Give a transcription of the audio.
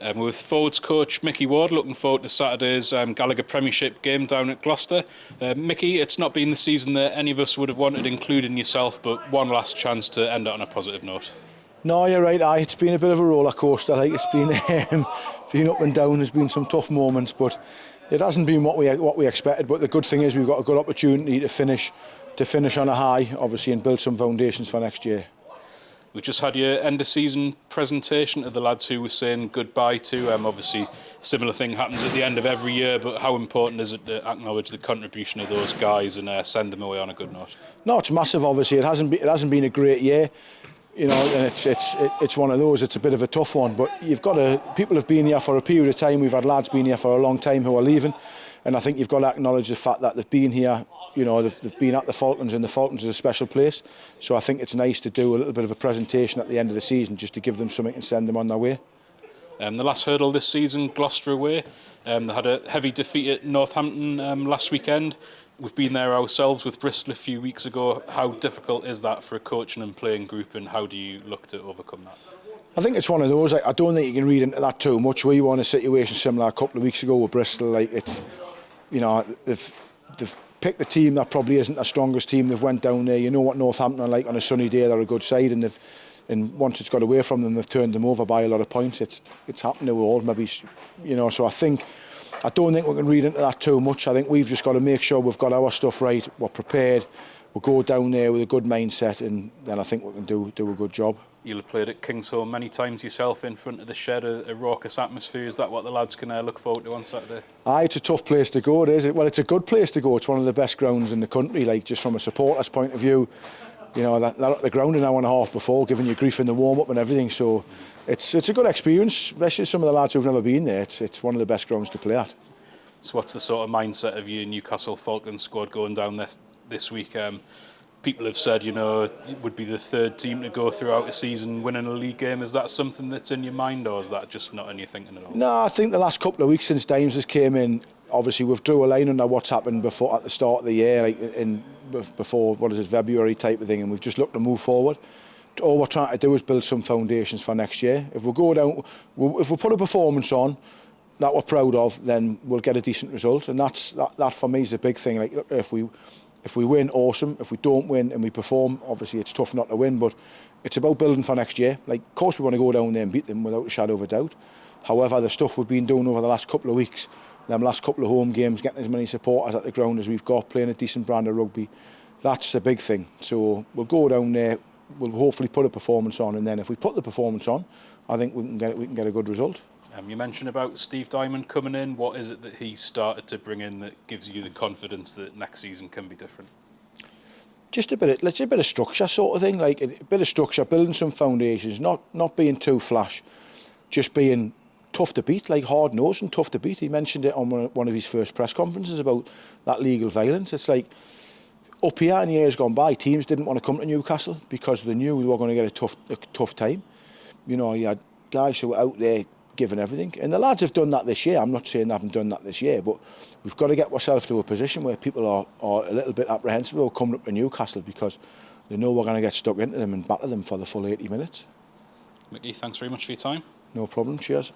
We're with forwards coach Micky Ward, looking forward to Saturday's Gallagher Premiership game down at Gloucester. Micky, it's not been the season that any of us would have wanted, including yourself, but one last chance to end it on a positive note. No, you're right. It's been a bit of a roller coaster. It's been been up and down. There's been some tough moments, but it hasn't been what we expected. But the good thing is we've got a good opportunity to finish on a high, obviously, and build some foundations for next year. We've just had your end of season presentation to the lads who were saying goodbye to. Obviously, similar thing happens at the end of every year, but how important is it to acknowledge the contribution of those guys and send them away on a good note? No, it's massive. Obviously, it hasn't been a great year, and it's one of those. It's a bit of a tough one, but you've got to. People have been here for a period of time. We've had lads been here for a long time who are leaving, and I think you've got to acknowledge the fact that they've been here. They've been at the Falcons, and the Falcons is a special place. So I think it's nice to do a little bit of a presentation at the end of the season just to give them something and send them on their way. The last hurdle this season, Gloucester away. They had a heavy defeat at Northampton last weekend. We've been there ourselves with Bristol a few weeks ago. How difficult is that for a coaching and playing group, and how do you look to overcome that? I think it's one of those. I don't think you can read into that too much. We were in a situation similar a couple of weeks ago with Bristol. They've picked a team that probably isn't the strongest team. They've went down there. You know what Northampton are like on a sunny day. They're a good side, and once it's got away from them, they've turned them over by a lot of points. It's happened to all, maybe, So I don't think we can read into that too much. I think we've just got to make sure we've got our stuff right. We're prepared. We'll go down there with a good mindset, and then I think we can do a good job. You'll have played at Kingsholm many times yourself, in front of the shed, a raucous atmosphere. Is that what the lads can look forward to on Saturday? It's a tough place to go, it is. Well, it's a good place to go. It's one of the best grounds in the country, just from a supporter's point of view. They're at the ground an hour and a half before, giving you grief in the warm-up and everything. So it's a good experience, especially some of the lads who've never been there. It's one of the best grounds to play at. So what's the sort of mindset of your Newcastle Falcons squad going down this week? People have said, it would be the third team to go throughout a season winning a league game. Is that something that's in your mind, or is that just not in your thinking at all? No, I think the last couple of weeks since Dimes has came in, obviously we've drew a line under what's happened before at the start of the year, before February type of thing, and we've just looked to move forward. All we're trying to do is build some foundations for next year. If we go down, if we put a performance on that we're proud of, then we'll get a decent result, and that for me is a big thing. If we win, awesome. If we don't win and we perform, obviously it's tough not to win, but it's about building for next year. Of course we want to go down there and beat them without a shadow of a doubt. However, the stuff we've been doing over the last couple of weeks, them last couple of home games, getting as many supporters at the ground as we've got, playing a decent brand of rugby, that's the big thing. So we'll go down there, we'll hopefully put a performance on, and then if we put the performance on, I think we can get a good result. You mentioned about Steve Diamond coming in. What is it that he started to bring in that gives you the confidence that next season can be different? Just a bit of structure sort of thing, a bit of structure, building some foundations, not being too flash, just being tough to beat, hard-nosed and tough to beat. He mentioned it on one of his first press conferences about that legal violence. It's up here in years gone by, teams didn't want to come to Newcastle because they knew we were going to get a tough time. You had guys who were out there giving everything, and the lads have done that this year. I'm not saying they haven't done that this year, but we've got to get ourselves to a position where people are a little bit apprehensive about coming up to Newcastle because they know we're going to get stuck into them and batter them for the full 80 minutes. Micky, thanks very much for your time. No problem, cheers.